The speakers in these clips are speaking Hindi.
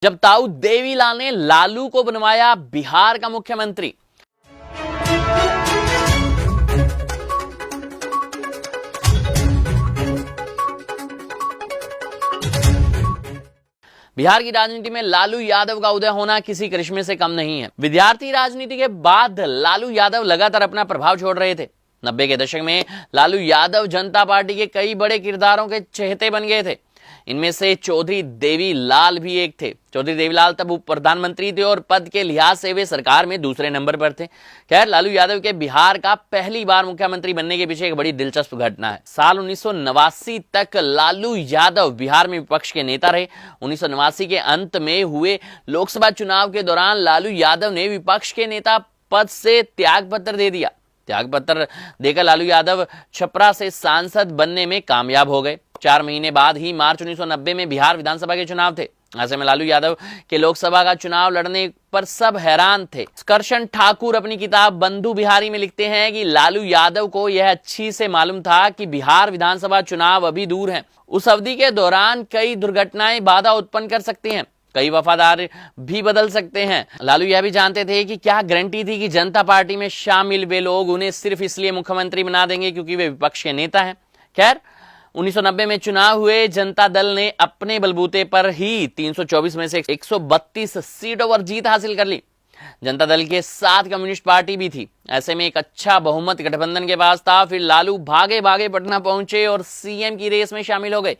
जब ताऊ देवीलाल ने लालू को बनवाया बिहार का मुख्यमंत्री। बिहार की राजनीति में लालू यादव का उदय होना किसी करिश्मे से कम नहीं है। विद्यार्थी राजनीति के बाद लालू यादव लगातार अपना प्रभाव छोड़ रहे थे। 90 के दशक में लालू यादव जनता पार्टी के कई बड़े किरदारों के चहेते बन गए थे। इनमें से चौधरी देवीलाल भी एक थे। चौधरी देवीलाल तब उप प्रधानमंत्री थे और पद के लिहाज से वे सरकार में दूसरे नंबर पर थे। खैर, लालू यादव के बिहार का पहली बार मुख्यमंत्री बनने के पीछे एक बड़ी दिलचस्प घटना है। साल 1989 तक लालू यादव बिहार में विपक्ष के नेता रहे। 1989 के अंत में हुए लोकसभा चुनाव के दौरान लालू यादव ने विपक्ष के नेता पद से त्याग पत्र दे दिया। त्याग पत्र देकर लालू यादव छपरा से सांसद बनने में कामयाब हो गए। 4 महीने बाद ही मार्च 1990 में बिहार विधानसभा के चुनाव थे। ऐसे में लालू यादव के लोकसभा का चुनाव लड़ने पर सब हैरान थे। करशन ठाकुर अपनी किताब बंधु बिहारी में लिखते हैं कि लालू यादव को यह अच्छी से मालूम था कि बिहार विधानसभा चुनाव अभी दूर है। उस अवधि के दौरान कई दुर्घटनाएं बाधा उत्पन्न कर सकती हैं, कई वफादार भी बदल सकते हैं। लालू यह भी जानते थे कि क्या गारंटी थी कि जनता पार्टी में शामिल वे लोग उन्हें सिर्फ इसलिए मुख्यमंत्री बना देंगे क्योंकि वे विपक्ष के नेता हैं। खैर, 1990 में चुनाव हुए। जनता दल ने अपने बलबूते पर ही 324 में से 132 सीटों पर जीत हासिल कर ली। जनता दल के साथ कम्युनिस्ट पार्टी भी थी। ऐसे में एक अच्छा बहुमत गठबंधन के पास था। फिर लालू भागे भागे पटना पहुंचे और सीएम की रेस में शामिल हो गए।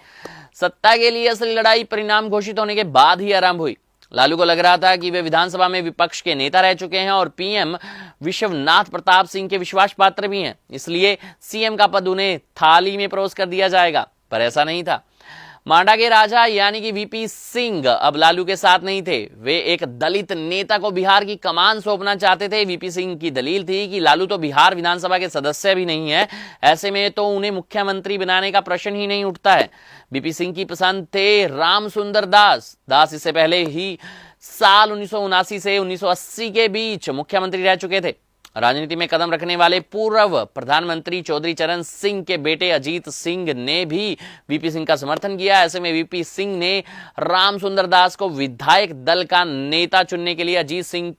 सत्ता के लिए असली लड़ाई परिणाम घोषित होने के बाद ही आरंभ हुई। लालू को लग रहा था कि वे विधानसभा में विपक्ष के नेता रह चुके हैं और पीएम विश्वनाथ प्रताप सिंह के विश्वास पात्र भी हैं, इसलिए सीएम का पद उन्हें थाली में परोस कर दिया जाएगा। पर ऐसा नहीं था। मांडा के राजा यानी कि वीपी सिंह अब लालू के साथ नहीं थे। वे एक दलित नेता को बिहार की कमान सौंपना चाहते थे। वीपी सिंह की दलील थी कि लालू तो बिहार विधानसभा के सदस्य भी नहीं है, ऐसे में तो उन्हें मुख्यमंत्री बनाने का प्रश्न ही नहीं उठता है। वीपी सिंह की पसंद थे रामसुंदर दास। इससे पहले ही साल 1979 से 1980 के बीच मुख्यमंत्री रह चुके थे। राजनीति में कदम रखने वाले पूर्व प्रधानमंत्री चौधरी चरण सिंह के बेटे अजीत सिंह ने भी वीपी सिंह का समर्थन किया। ऐसे में वीपी सिंह ने रामसुंदर दास को विधायक दल का नेता चुनने के लिए अजीत सिंह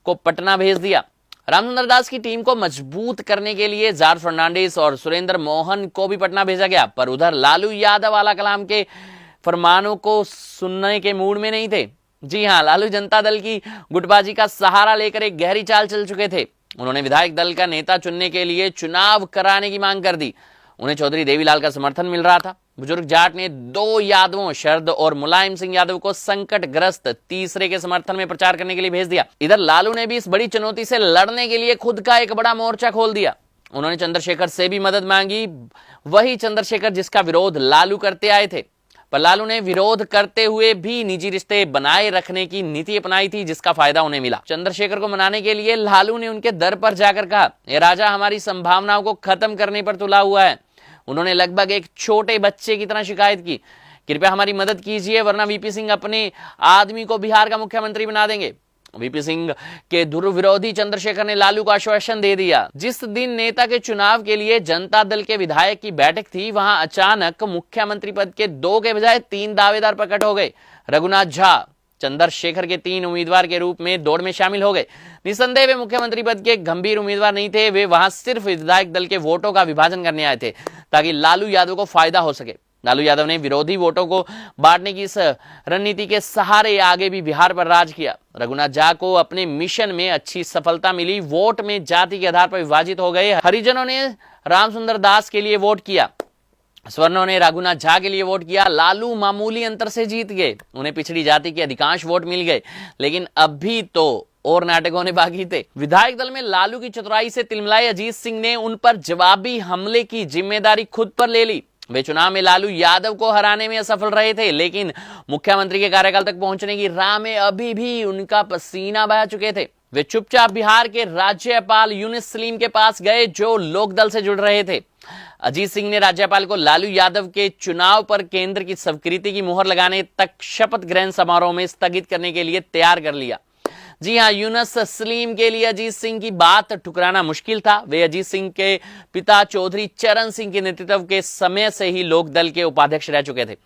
को पटना भेज दिया। रामसुंदर दास की टीम को मजबूत करने के लिए जॉर्ज फर्नांडिस और सुरेंद्र मोहन को भी पटना भेजा गया। पर उधर लालू यादव आला कलाम के फरमानों को सुनने के मूड में नहीं थे। जी हां, लालू जनता दल की गुटबाजी का सहारा लेकर एक गहरी चाल चल चुके थे। उन्होंने विधायक दल का नेता चुनने के लिए चुनाव कराने की मांग कर दी। उन्हें चौधरी देवीलाल का समर्थन मिल रहा था। बुजुर्ग जाट ने 2 यादवों शरद और मुलायम सिंह यादव को संकटग्रस्त तीसरे के समर्थन में प्रचार करने के लिए भेज दिया। इधर लालू ने भी इस बड़ी चुनौती से लड़ने के लिए खुद का एक बड़ा मोर्चा खोल दिया। उन्होंने चंद्रशेखर से भी मदद मांगी, वही चंद्रशेखर जिसका विरोध लालू करते आए थे। पर लालू ने विरोध करते हुए भी निजी रिश्ते बनाए रखने की नीति अपनाई थी, जिसका फायदा उन्हें मिला। चंद्रशेखर को मनाने के लिए लालू ने उनके दर पर जाकर कहा, ये राजा हमारी संभावनाओं को खत्म करने पर तुला हुआ है। उन्होंने लगभग एक छोटे बच्चे की तरह शिकायत की, कृपया हमारी मदद कीजिए वरना वीपी सिंह अपने आदमी को बिहार का मुख्यमंत्री बना देंगे। वीपी सिंह के ध्रुव चंद्रशेखर ने लालू को आश्वासन दे दिया। जिस दिन नेता के चुनाव के लिए जनता दल के विधायक की बैठक थी, वहां अचानक मुख्यमंत्री पद के 2 के बजाय 3 दावेदार प्रकट हो गए। रघुनाथ झा चंद्रशेखर के 3 उम्मीदवार के रूप में दौड़ में शामिल हो गए। निसंदेह वे मुख्यमंत्री पद के गंभीर उम्मीदवार नहीं थे। वे वहां सिर्फ विधायक दल के वोटों का विभाजन करने आए थे ताकि लालू यादव को फायदा हो सके। लालू यादव ने विरोधी वोटों को बांटने की इस रणनीति के सहारे आगे भी बिहार पर राज किया। रघुनाथ झा को अपने मिशन में अच्छी सफलता मिली। वोट में जाति के आधार पर विभाजित हो गए। हरिजनों ने रामसुंदर दास के लिए वोट किया, स्वर्णों ने रघुनाथ झा के लिए वोट किया। लालू मामूली अंतर से जीत गए। उन्हें पिछड़ी जाति के अधिकांश वोट मिल गए, लेकिन अभी तो और नाटक होने बाकी थे। विधायक दल में लालू की चतुराई से तिलमिलाए अजीत सिंह ने उन पर जवाबी हमले की जिम्मेदारी खुद पर ले ली। वे चुनाव में लालू यादव को हराने में असफल रहे थे, लेकिन मुख्यमंत्री के कार्यकाल तक पहुंचने की राह में अभी भी उनका पसीना बहा चुके थे। वे चुपचाप बिहार के राज्यपाल यूनुस सलीम के पास गए, जो लोकदल से जुड़ रहे थे। अजीत सिंह ने राज्यपाल को लालू यादव के चुनाव पर केंद्र की स्वीकृति की मुहर लगाने तक शपथ ग्रहण समारोह में स्थगित करने के लिए तैयार कर लिया। जी हां, यूनुस सलीम के लिए अजीत सिंह की बात ठुकराना मुश्किल था। वे अजीत सिंह के पिता चौधरी चरण सिंह के नेतृत्व के समय से ही लोकदल के उपाध्यक्ष रह चुके थे।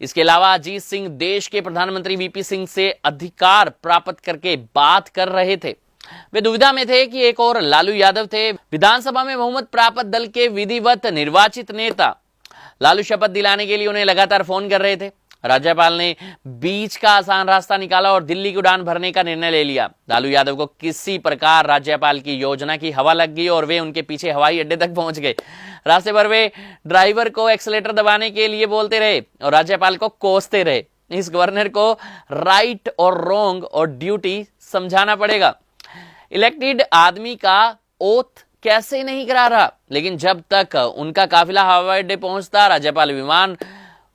इसके अलावा अजीत सिंह देश के प्रधानमंत्री वीपी सिंह से अधिकार प्राप्त करके बात कर रहे थे। वे दुविधा में थे कि एक और लालू यादव थे, विधानसभा में बहुमत प्राप्त दल के विधिवत निर्वाचित नेता। लालू शपथ दिलाने के लिए उन्हें लगातार फोन कर रहे थे। राज्यपाल ने बीच का आसान रास्ता निकाला और दिल्ली की उड़ान भरने का निर्णय ले लिया। लालू यादव को किसी प्रकार राज्यपाल की योजना की हवा लग गई और वे उनके पीछे हवाई अड्डे तक पहुंच गए। रास्ते पर वे ड्राइवर को एक्सीलेटर दबाने के लिए बोलते रहे और राज्यपाल को कोसते रहे। इस गवर्नर को राइट और रॉन्ग और ड्यूटी समझाना पड़ेगा। इलेक्टेड आदमी का ओथ कैसे नहीं करा रहा, लेकिन जब तक उनका काफिला हवाई अड्डे पहुंचता, राज्यपाल विमान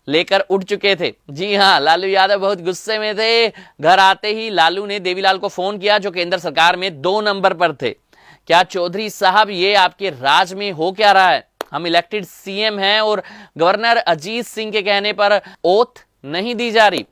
लेकर उठ चुके थे। जी हां, लालू यादव बहुत गुस्से में थे। घर आते ही लालू ने देवीलाल को फोन किया, जो केंद्र सरकार में 2 नंबर पर थे। क्या चौधरी साहब, ये आपके राज में हो क्या रहा है? हम इलेक्टेड सीएम हैं और गवर्नर अजीत सिंह के कहने पर ओथ नहीं दी जा रही।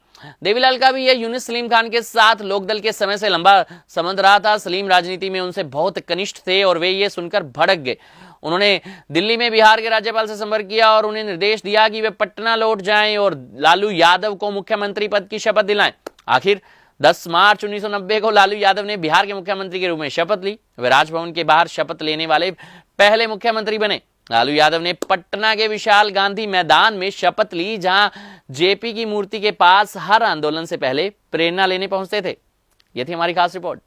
देवीलाल का भी यह यूनुस सलीम खान के साथ लोकदल के समय से लंबा संबंध रहा था। सलीम राजनीति में उनसे बहुत कनिष्ठ थे और वे ये सुनकर भड़क गए। उन्होंने दिल्ली में बिहार के राज्यपाल से संपर्क किया और उन्हें निर्देश दिया कि वे पटना लौट जाएं और लालू यादव को मुख्यमंत्री पद की शपथ दिलाएं। आखिर 10 मार्च 1990 को लालू यादव ने बिहार के मुख्यमंत्री के रूप में शपथ ली। वे राजभवन के बाहर शपथ लेने वाले पहले मुख्यमंत्री बने। लालू यादव ने पटना के विशाल गांधी मैदान में शपथ ली, जहां जेपी की मूर्ति के पास हर आंदोलन से पहले प्रेरणा लेने पहुंचते थे। यह थी हमारी खास रिपोर्ट।